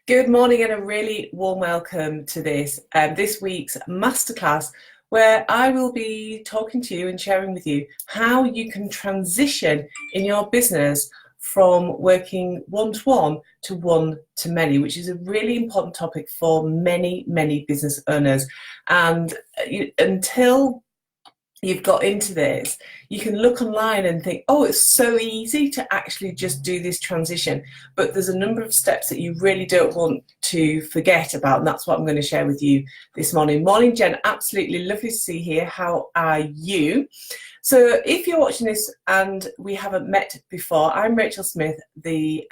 Good morning and a really warm welcome to this week's masterclass, where I will be talking to you and sharing with you how you can transition in your business from working one-to-one to one-to-many, which is a really important topic for many business owners. And until you've got into this, you can look online and think, oh, it's so easy to actually just do this transition. But there's a number of steps that you really don't want to forget about. And that's what I'm going to share with you this morning. Morning, Jen. Absolutely lovely to see you here. How are you? So if you're watching this and we haven't met before, I'm Rachel Smith, the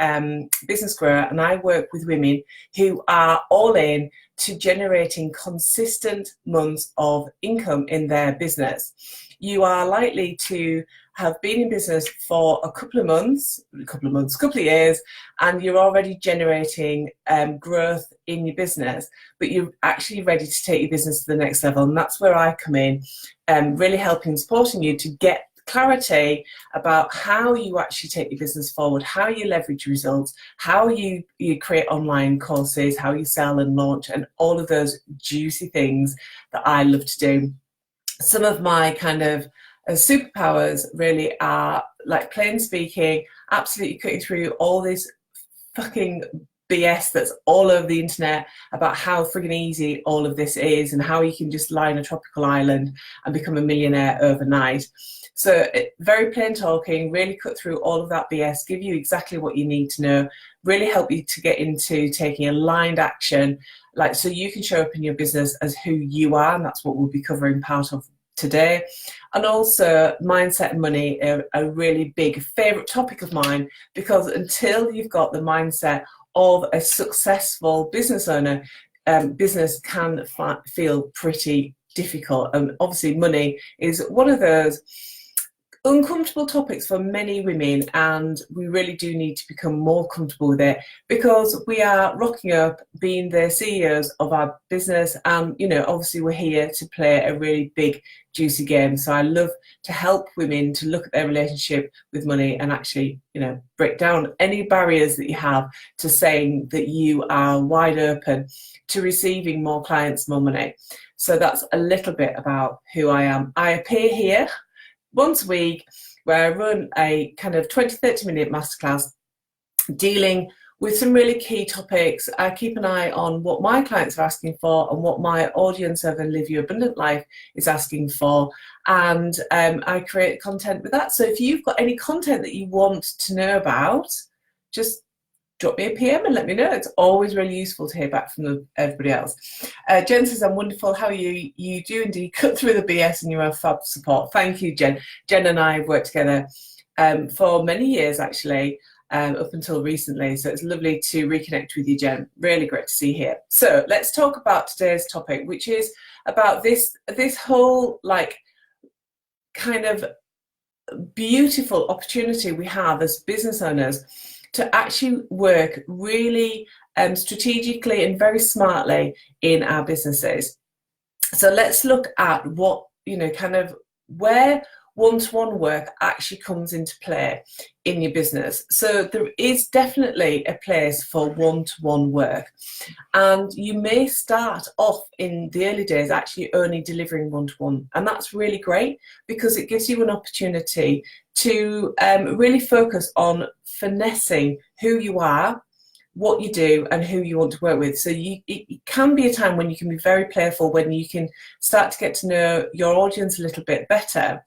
business grower, and I work with women who are all in to generating consistent months of income in their business. You are likely to have been in business for a couple of years, and you're already generating growth in your business, but you're actually ready to take your business to the next level. And that's where I come in, really helping, supporting you to get clarity about how you actually take your business forward, how you leverage results, how you create online courses, how you sell and launch, and all of those juicy things that I love to do. Some of my kind of superpowers really are, like, plain speaking, absolutely cutting through all this fucking BS that's all over the internet about how friggin' easy all of this is and how you can just lie on a tropical island and become a millionaire overnight. So very plain talking, really cut through all of that BS, give you exactly what you need to know, really help you to get into taking aligned action, like, so you can show up in your business as who you are, and that's what we'll be covering part of today. And also mindset and money are a really big favourite topic of mine, because until you've got the mindset of a successful business owner, business can feel pretty difficult. And obviously money is one of those uncomfortable topics for many women, and we really do need to become more comfortable with it, because we are rocking up being the CEOs of our business, and obviously we're here to play a really big juicy game. So I love to help women to look at their relationship with money and actually break down any barriers that you have to saying that you are wide open to receiving more clients, more money. So that's a little bit about who I am. I appear here once a week, where I run a kind of 20-30 minute masterclass dealing with some really key topics. I keep an eye on what my clients are asking for and what my audience of a Live Your Abundant Life is asking for, and I create content with that. So if you've got any content that you want to know about, just drop me a PM and let me know. It's always really useful to hear back from everybody else. Jen says, I'm wonderful. How are you? You do indeed cut through the BS and you have fab support. Thank you, Jen. Jen and I have worked together for many years, actually, up until recently. So it's lovely to reconnect with you, Jen. Really great to see you here. So let's talk about today's topic, which is about this whole, like, kind of beautiful opportunity we have as business owners to actually work really strategically and very smartly in our businesses. So let's look at what, kind of where one-to-one work actually comes into play in your business. So there is definitely a place for one-to-one work, and you may start off in the early days actually only delivering one-to-one, and that's really great because it gives you an opportunity to really focus on finessing who you are, what you do, and who you want to work with. So it can be a time when you can be very playful, when you can start to get to know your audience a little bit better,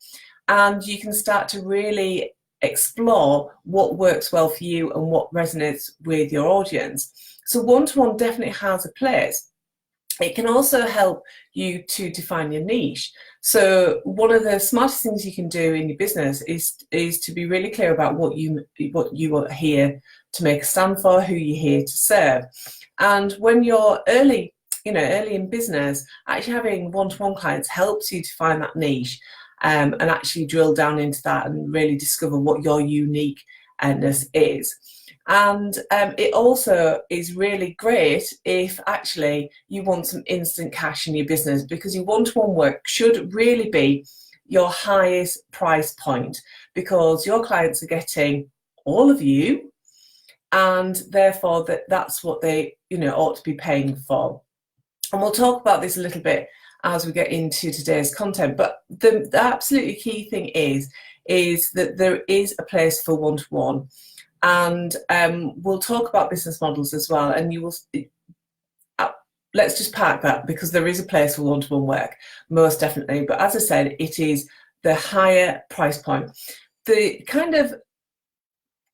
and you can start to really explore what works well for you and what resonates with your audience. So one-to-one definitely has a place. It can also help you to define your niche. So one of the smartest things you can do in your business is to be really clear about what you are here to make a stand for, who you're here to serve. And when you're early in business, actually having one-to-one clients helps you to find that niche, and actually drill down into that and really discover what your uniqueness is. And it also is really great if actually you want some instant cash in your business, because your one-to-one work should really be your highest price point, because your clients are getting all of you and therefore that's what they ought to be paying for. And we'll talk about this a little bit as we get into today's content, but the absolutely key thing is that there is a place for one-to-one, and we'll talk about business models as well, and you will let's just park that, because there is a place for one-to-one work, most definitely, but as I said, it is the higher price point. The kind of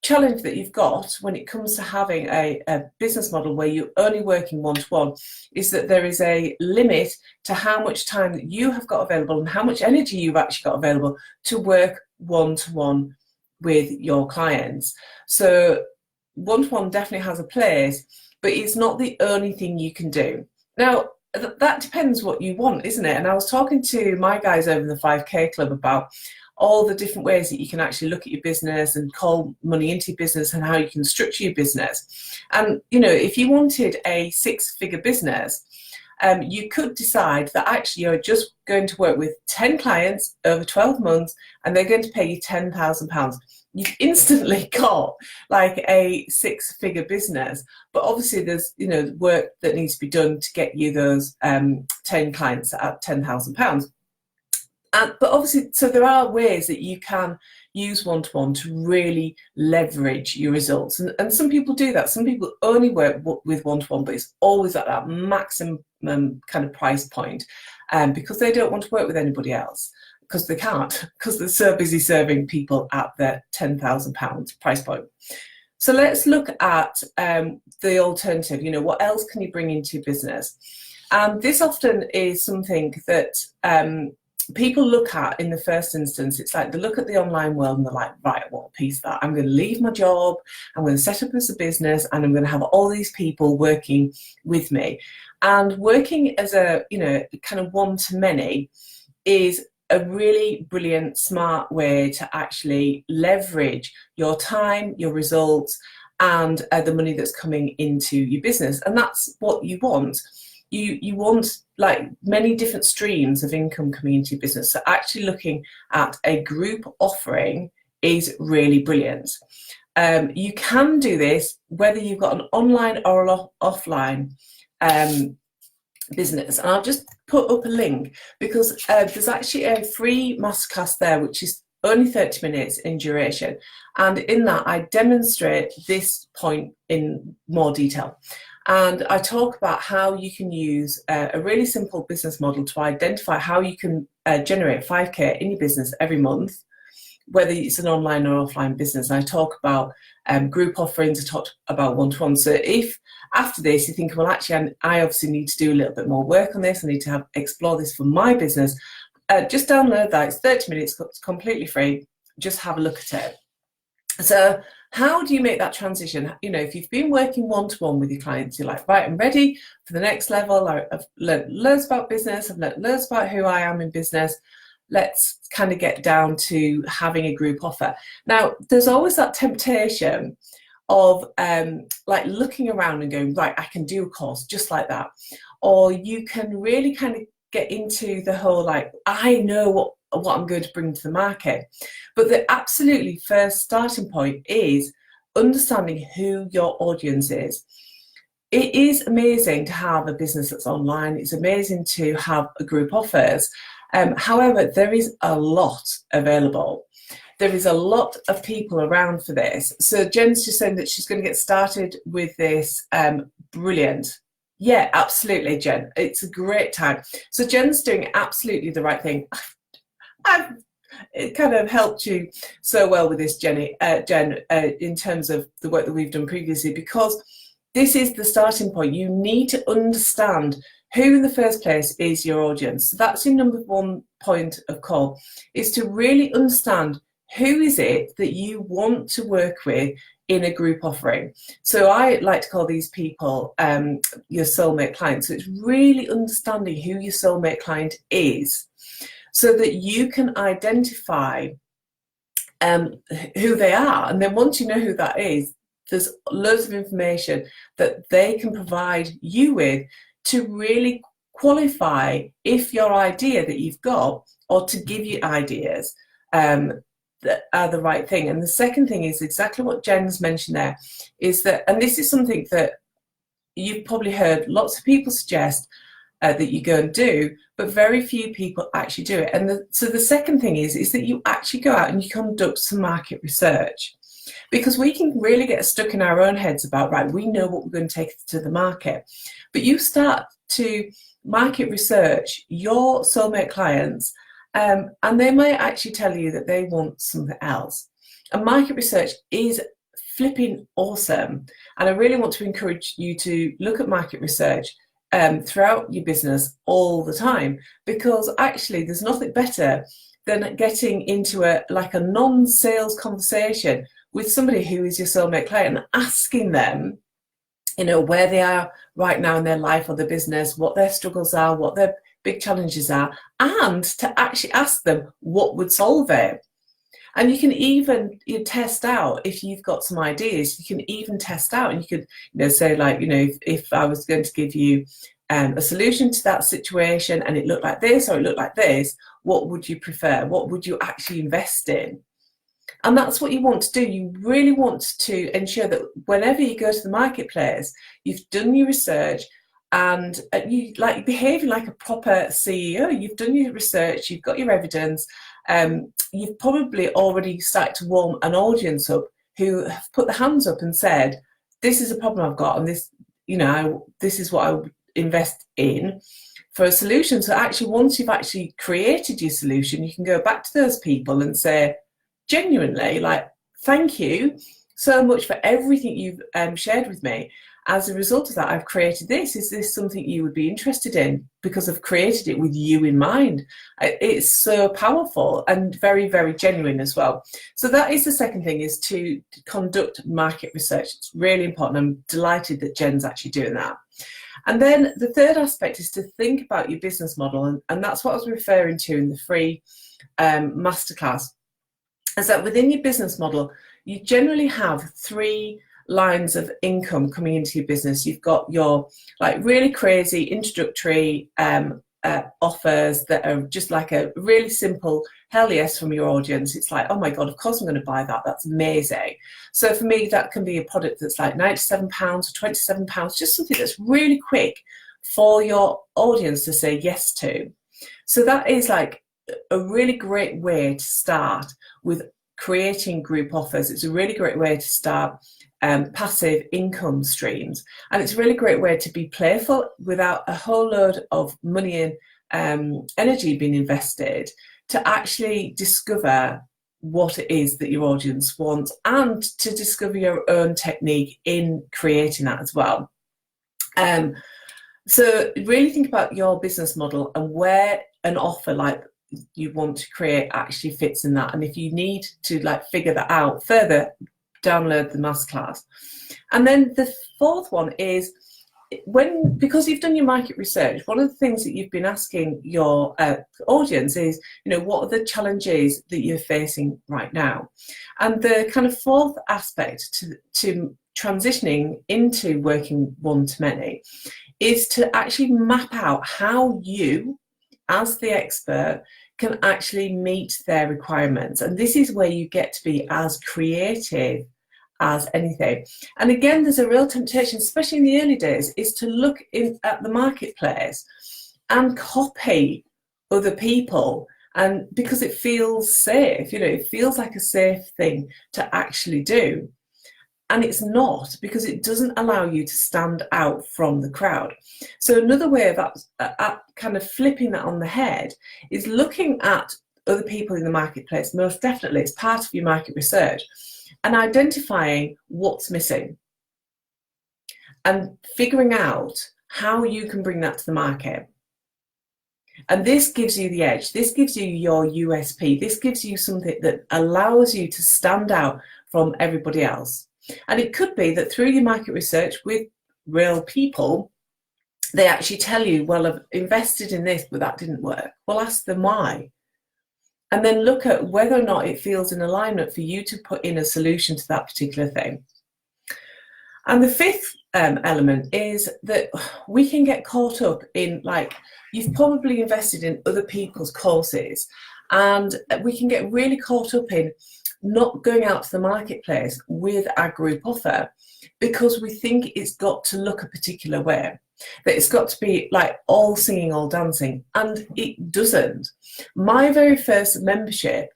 challenge that you've got when it comes to having a business model where you're only working one-to-one is that there is a limit to how much time that you have got available and how much energy you've actually got available to work one-to-one with your clients. So one-to-one definitely has a place, but it's not the only thing you can do. Now, that depends what you want, isn't it? And I was talking to my guys over in the 5K Club about all the different ways that you can actually look at your business and call money into your business and how you can structure your business. And, if you wanted a 6-figure business, you could decide that actually you're just going to work with 10 clients over 12 months and they're going to pay you £10,000. You've instantly got like a 6-figure business, but obviously there's work that needs to be done to get you those 10 clients at £10,000. But obviously, so there are ways that you can use one-to-one to really leverage your results. And some people do that. Some people only work with one-to-one, but it's always at that maximum kind of price point, because they don't want to work with anybody else, because they can't, because they're so busy serving people at their £10,000 price point. So let's look at the alternative. What else can you bring into your business? And this often is something that people look at in the first instance. It's like they look at the online world and they're like, right, what a piece of that. I'm going to leave my job, I'm going to set up as a business, and I'm going to have all these people working with me. And working as a, kind of one-to-many is a really brilliant, smart way to actually leverage your time, your results, and the money that's coming into your business. And that's what you want. You want like many different streams of income coming into your business. So actually looking at a group offering is really brilliant. You can do this whether you've got an online or an offline business. And I'll just put up a link, because there's actually a free masterclass there, which is only 30 minutes in duration. And in that, I demonstrate this point in more detail. And I talk about how you can use a really simple business model to identify how you can generate 5K in your business every month, whether it's an online or offline business. I talk about group offerings, I talk about one-to-one. So if after this you think, well, actually, I obviously need to do a little bit more work on this, I need to explore this for my business, just download that. It's 30 minutes, it's completely free. Just have a look at it. So how do you make that transition? If you've been working one-to-one with your clients, you're like, right, I'm ready for the next level. I've learned loads about business. I've learned loads about who I am in business. Let's kind of get down to having a group offer. Now, there's always that temptation of like looking around and going, right, I can do a course just like that. Or you can really kind of get into the whole, like, I know what I'm going to bring to the market. But the absolutely first starting point is understanding who your audience is. It is amazing to have a business that's online. It's amazing to have a group offers. However, there is a lot available. There is a lot of people around for this. So Jen's just saying that she's going to get started with this. Brilliant. Yeah, absolutely, Jen. It's a great time. So Jen's doing absolutely the right thing. It kind of helped you so well with this, Jen, in terms of the work that we've done previously, because this is the starting point. You need to understand who in the first place is your audience. So that's your number one point of call, is to really understand who is it that you want to work with in a group offering. So I like to call these people your soulmate clients. So it's really understanding who your soulmate client is, so that you can identify who they are. And then once you know who that is, there's loads of information that they can provide you with to really qualify if your idea that you've got, or to give you ideas that are the right thing. And the second thing is exactly what Jen's mentioned there, is that, and this is something that you've probably heard lots of people suggest that you go and do, but very few people actually do it. And so the second thing is that you actually go out and you conduct some market research, because we can really get stuck in our own heads about, right, we know what we're going to take to the market, but you start to market research your soulmate clients, and they might actually tell you that they want something else. And market research is flipping awesome, and I really want to encourage you to look at market research throughout your business all the time, because actually there's nothing better than getting into a non-sales conversation with somebody who is your soulmate client and asking them, where they are right now in their life or their business, what their struggles are, what their big challenges are, and to actually ask them what would solve it. And you can even test out, if you've got some ideas, you can even test out, and you could say, if I was going to give you a solution to that situation and it looked like this or it looked like this, what would you prefer? What would you actually invest in? And that's what you want to do. You really want to ensure that whenever you go to the marketplace, you've done your research, and you behaving like a proper CEO. You've done your research, you've got your evidence, you've probably already started to warm an audience up who have put their hands up and said, this is a problem I've got, and this, this is what I would invest in for a solution. So actually, once you've actually created your solution, you can go back to those people and say, genuinely, thank you so much for everything you've shared with me. As a result of that, I've created this. Is this something you would be interested in? Because I've created it with you in mind. It's so powerful and very, very genuine as well. So that is the second thing, is to conduct market research. It's really important. I'm delighted that Jen's actually doing that. And then the third aspect is to think about your business model. And that's what I was referring to in the free masterclass, is that within your business model, you generally have 3 lines of income coming into your business. You've got your really crazy introductory offers that are just a really simple hell yes from your audience. It's like, oh my God, of course I'm going to buy that. That's amazing. So for me, that can be a product that's like £97 or £27, just something that's really quick for your audience to say yes to. So that is a really great way to start with creating group offers. It's a really great way to start passive income streams, and it's a really great way to be playful without a whole load of money and energy being invested, to actually discover what it is that your audience wants, and to discover your own technique in creating that as well. So really think about your business model and where an offer like you want to create actually fits in that. And if you need to figure that out further, download the masterclass. And then the fourth one is, because you've done your market research, one of the things that you've been asking your audience is, what are the challenges that you're facing right now? And the kind of fourth aspect to transitioning into working one-to-many is to actually map out how you, as the expert, can actually meet their requirements. And this is where you get to be as creative as anything. And again, there's a real temptation, especially in the early days, is to look at the marketplace and copy other people, and because it feels safe, it feels like a safe thing to actually do. And it's not, because it doesn't allow you to stand out from the crowd. So another way of kind of flipping that on the head is looking at other people in the marketplace. Most definitely, it's part of your market research, and identifying what's missing and figuring out how you can bring that to the market. And this gives you the edge. This gives you your USP. This gives you something that allows you to stand out from everybody else. And it could be that through your market research with real people, they actually tell you, well, I've invested in this, but that didn't work. Well, ask them why. And then look at whether or not it feels in alignment for you to put in a solution to that particular thing. And the fifth element is that we can get caught up in, you've probably invested in other people's courses, And we can get really caught up in not going out to the marketplace with our group offer because we think it's got to look a particular way, that it's got to be like all singing, all dancing, and it doesn't. My very first membership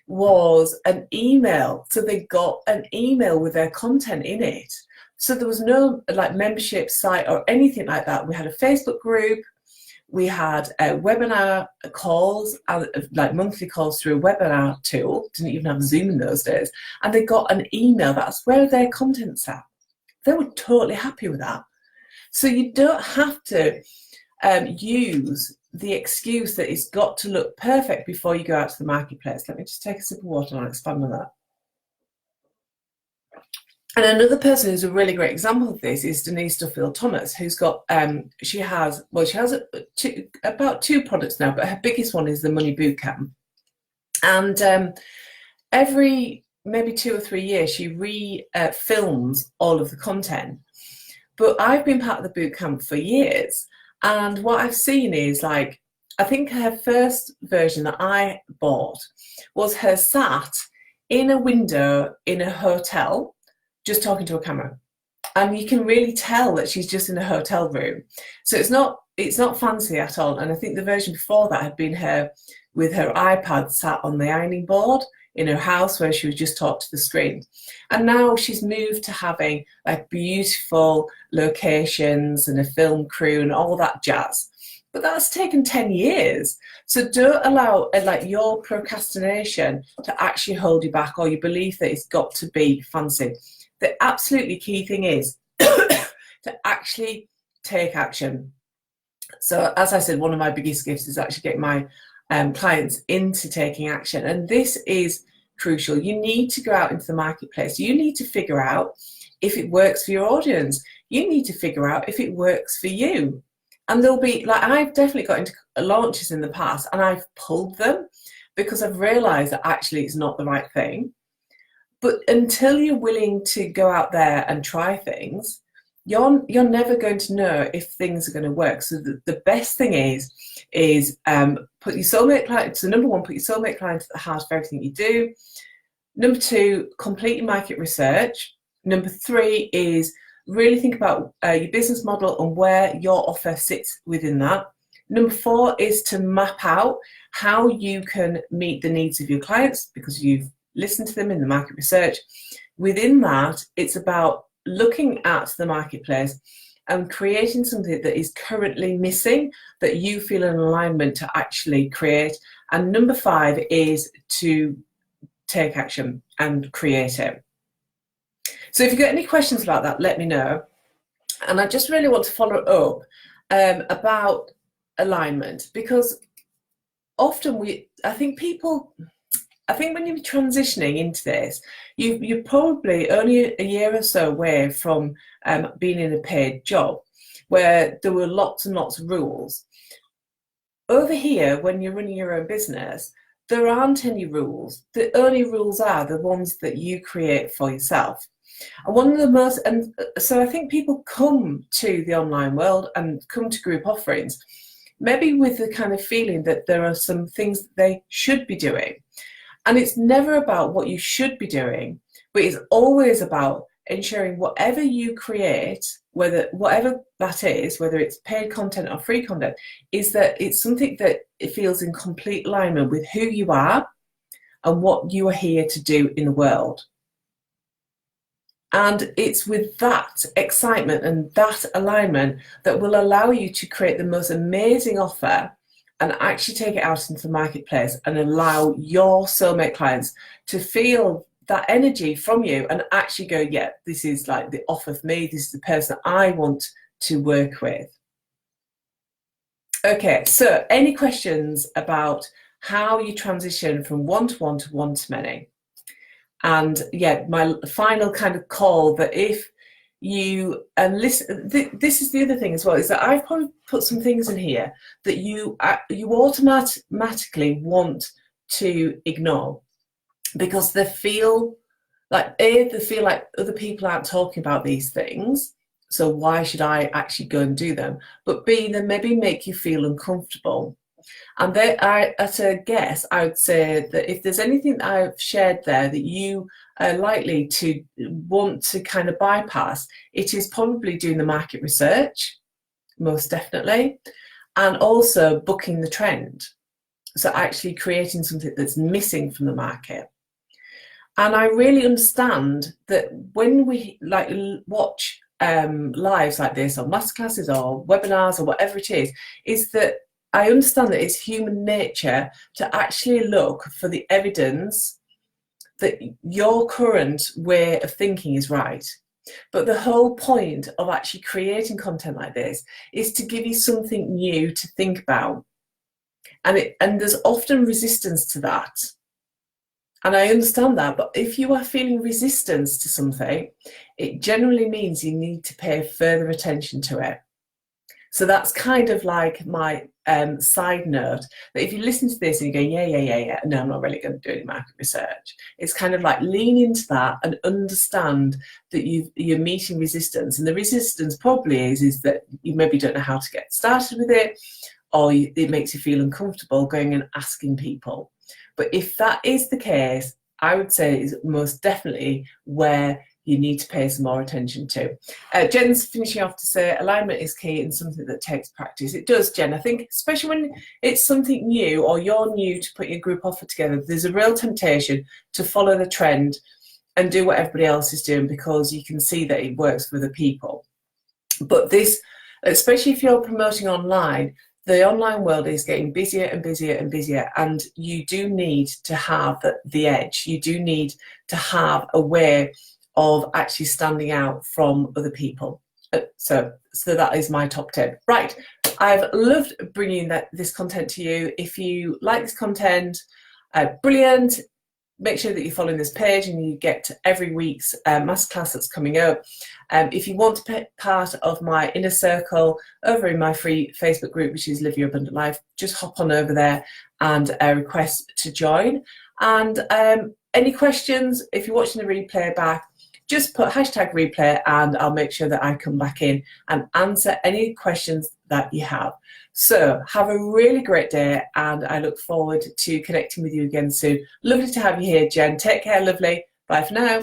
was an email. So they got an email with their content in it. So there was no like membership site or anything like that. We had a Facebook group. We had webinar calls, like monthly calls through a webinar tool. Didn't even have Zoom in those days. And they got an email. That's where their content's at. They were totally happy with that. So you don't have to use the excuse that it's got to look perfect before you go out to the marketplace. Let me just take a sip of water and I'll expand on that. And another person who's a really great example of this is Denise Duffield-Thomas, who's got, she has about 2 products now, but her biggest one is the Money Bootcamp. And every maybe 2 or 3 years, she films all of the content. But I've been part of the bootcamp for years. And what I've seen is, like, I think her first version that I bought was her sat in a window in a hotel, just talking to a camera, and you can really tell that she's just in a hotel room. So it's not fancy at all. And I think the version before that had been her with her iPad sat on the ironing board in her house where she would just talk to the screen. And now she's moved to having like beautiful locations and a film crew and all that jazz. But that's taken 10 years. So don't allow like your procrastination to actually hold you back, or you believe that it's got to be fancy. The absolutely key thing is to actually take action. So as I said, one of my biggest gifts is actually getting my clients into taking action. And this is crucial. You need to go out into the marketplace. You need to figure out if it works for your audience. You need to figure out if it works for you. And there'll be, like, I've definitely got into launches in the past and I've pulled them because I've realized that actually it's not the right thing. But until you're willing to go out there and try things, you're never going to know if things are going to work. So the best thing is put your soulmate client. So number 1, put your soulmate client at the heart of everything you do. Number 2, complete your market research. Number 3 is really think about your business model and where your offer sits within that. Number 4 is to map out how you can meet the needs of your clients because you've listened to them in the market research. Within that, it's about looking at the marketplace and creating something that is currently missing that you feel an alignment to actually create. And number 5 is to take action and create it. So if you've got any questions about that, let me know. And I just really want to follow up about alignment, because often I think when you're transitioning into this, you're probably only a year or so away from being in a paid job where there were lots and lots of rules. Over here, when you're running your own business, there aren't any rules. The only rules are the ones that you create for yourself. And one of the most, and so I think people come to the online world and come to group offerings, maybe with the kind of feeling that there are some things that they should be doing. And it's never about what you should be doing, but it's always about ensuring whatever you create, whatever that is, whether it's paid content or free content, is that it's something that it feels in complete alignment with who you are and what you are here to do in the world. And it's with that excitement and that alignment that will allow you to create the most amazing offer and actually take it out into the marketplace and allow your soulmate clients to feel that energy from you and actually go, yeah, this is like the offer for me. This is the person I want to work with. Okay, so any questions about how you transition from one-to-one to one-to-many? And yeah, my final kind of call that if you listen, this is the other thing as well, is that I've probably put some things in here that you automatically want to ignore because they feel like other people aren't talking about these things, so why should I actually go and do them? But B, they maybe make you feel uncomfortable. And there, at a guess, I would say that if there's anything that I've shared there that you are likely to want to kind of bypass, it is probably doing the market research, most definitely, and also booking the trend. So actually creating something that's missing from the market. And I really understand that when we like watch lives like this or masterclasses or webinars or whatever it is that I understand that it's human nature to actually look for the evidence that your current way of thinking is right. But the whole point of actually creating content like this is to give you something new to think about. And there's often resistance to that. And I understand that, but if you are feeling resistance to something, it generally means you need to pay further attention to it. So that's kind of like my side note, that if you listen to this and you go, yeah, no, I'm not really going to do any market research. It's kind of like lean into that and understand that you're meeting resistance. And the resistance probably is that you maybe don't know how to get started with it, or it makes you feel uncomfortable going and asking people. But if that is the case, I would say is most definitely where you need to pay some more attention to. Jen's finishing off to say alignment is key and something that takes practice. It does, Jen. I think especially when it's something new or you're new to put your group offer together, there's a real temptation to follow the trend and do what everybody else is doing because you can see that it works for the people. But this, especially if you're promoting online, the online world is getting busier and busier and busier, and you do need to have the edge. You do need to have a way of actually standing out from other people. So that is my top tip. Right, I've loved bringing this content to you. If you like this content, brilliant. Make sure that you're following this page and you get every week's masterclass that's coming up. If you want to be part of my inner circle over in my free Facebook group, which is Live Your Abundant Life, just hop on over there and request to join. And any questions, if you're watching the replay back, just put #replay and I'll make sure that I come back in and answer any questions that you have. So have a really great day and I look forward to connecting with you again soon. Lovely to have you here, Jen. Take care, lovely. Bye for now.